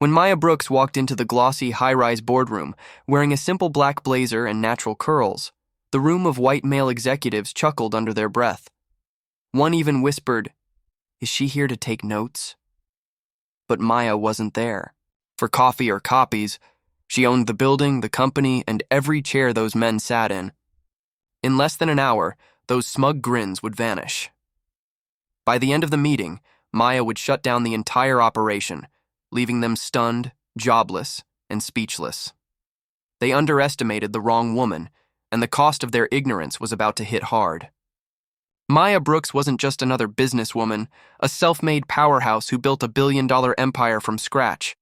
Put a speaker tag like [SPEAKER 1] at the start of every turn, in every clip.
[SPEAKER 1] When Maya Brooks walked into the glossy, high-rise boardroom, wearing a simple black blazer and natural curls, the room of white male executives chuckled under their breath. One even whispered, "Is she here to take notes?" But Maya wasn't there. For coffee or copies, she owned the building, the company, and every chair those men sat in. In less than an hour, those smug grins would vanish. By the end of the meeting, Maya would shut down the entire operation, leaving them stunned, jobless, and speechless. They underestimated the wrong woman, and the cost of their ignorance was about to hit hard. Maya Brooks wasn't just another businesswoman, a self-made powerhouse who built a billion-dollar empire from scratch.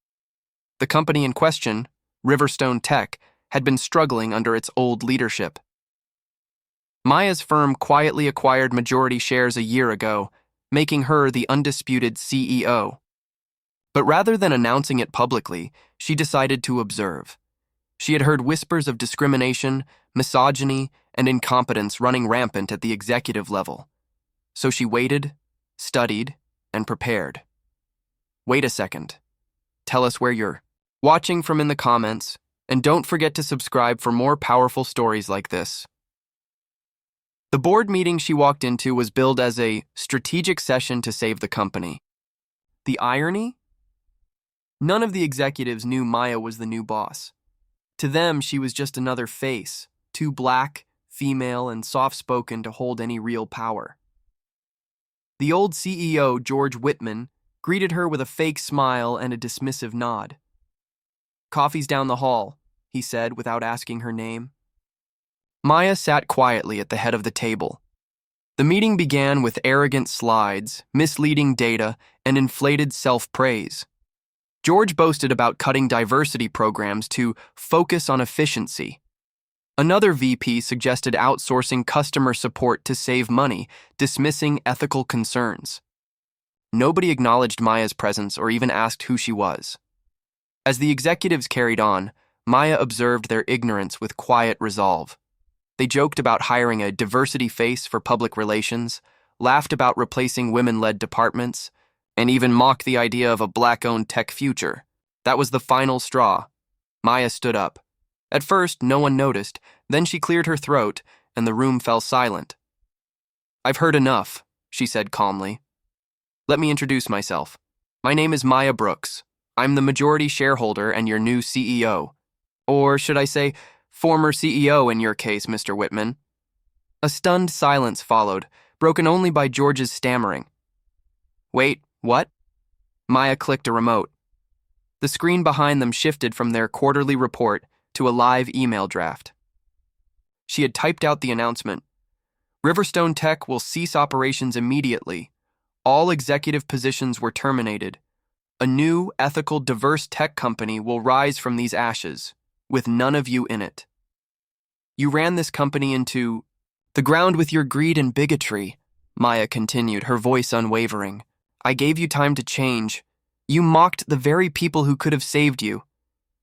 [SPEAKER 1] The company in question, Riverstone Tech, had been struggling under its old leadership. Maya's firm quietly acquired majority shares a year ago, making her the undisputed CEO. But rather than announcing it publicly, she decided to observe. She had heard whispers of discrimination, misogyny, and incompetence running rampant at the executive level. So she waited, studied, and prepared. Wait a second. Tell us where you're watching from in the comments, and don't forget to subscribe for more powerful stories like this. The board meeting she walked into was billed as a strategic session to save the company. The irony? None of the executives knew Maya was the new boss. To them, she was just another face, too black, female, and soft-spoken to hold any real power. The old CEO, George Whitman, greeted her with a fake smile and a dismissive nod. "Coffee's down the hall," he said without asking her name. Maya sat quietly at the head of the table. The meeting began with arrogant slides, misleading data, and inflated self-praise. George boasted about cutting diversity programs to focus on efficiency. Another VP suggested outsourcing customer support to save money, dismissing ethical concerns. Nobody acknowledged Maya's presence or even asked who she was. As the executives carried on, Maya observed their ignorance with quiet resolve. They joked about hiring a diversity face for public relations, laughed about replacing women-led departments, and even mocked the idea of a black-owned tech future. That was the final straw. Maya stood up. At first, no one noticed, then she cleared her throat, and the room fell silent. "I've heard enough," she said calmly. "Let me introduce myself. My name is Maya Brooks. I'm the majority shareholder and your new CEO. Or should I say, former CEO in your case, Mr. Whitman." A stunned silence followed, broken only by George's stammering. "Wait, what?" Maya clicked a remote. The screen behind them shifted from their quarterly report to a live email draft. She had typed out the announcement. "Riverstone Tech will cease operations immediately. All executive positions were terminated. A new, ethical, diverse tech company will rise from these ashes, with none of you in it. You ran this company into the ground with your greed and bigotry," Maya continued, her voice unwavering. "I gave you time to change. You mocked the very people who could have saved you.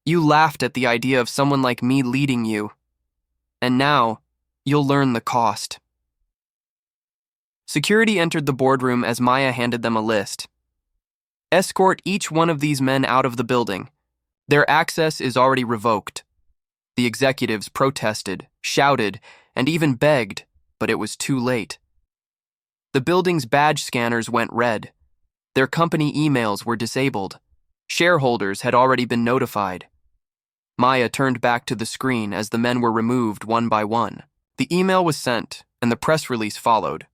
[SPEAKER 1] You laughed at the idea of someone like me leading you. And now, you'll learn the cost." Security entered the boardroom as Maya handed them a list. "Escort each one of these men out of the building. Their access is already revoked." The executives protested, shouted, and even begged, but it was too late. The building's badge scanners went red. Their company emails were disabled. Shareholders had already been notified. Maya turned back to the screen as the men were removed one by one. The email was sent, and the press release followed.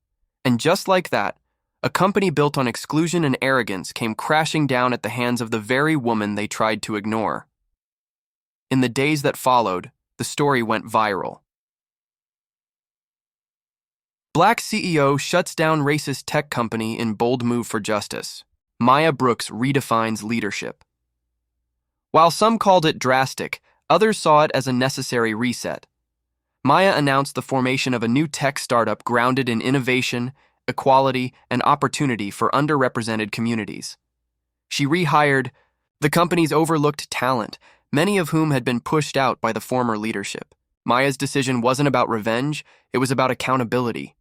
[SPEAKER 1] And just like that, a company built on exclusion and arrogance came crashing down at the hands of the very woman they tried to ignore. In the days that followed, the story went viral. Black CEO shuts down racist tech company in bold move for justice. Maya Brooks redefines leadership. While some called it drastic, others saw it as a necessary reset. Maya announced the formation of a new tech startup grounded in innovation, equality, and opportunity for underrepresented communities. She rehired the company's overlooked talent, many of whom had been pushed out by the former leadership. Maya's decision wasn't about revenge, it was about accountability.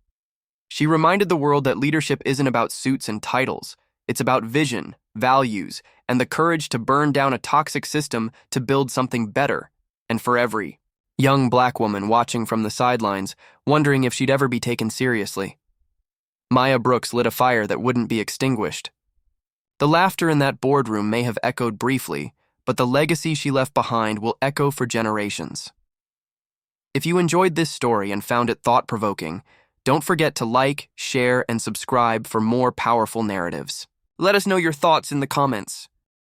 [SPEAKER 1] She reminded the world that leadership isn't about suits and titles. It's about vision, values, and the courage to burn down a toxic system to build something better. And for every young black woman watching from the sidelines, wondering if she'd ever be taken seriously, Maya Brooks lit a fire that wouldn't be extinguished. The laughter in that boardroom may have echoed briefly, but the legacy she left behind will echo for generations. If you enjoyed this story and found it thought-provoking, don't forget to like, share, and subscribe for more powerful narratives. Let us know your thoughts in the comments.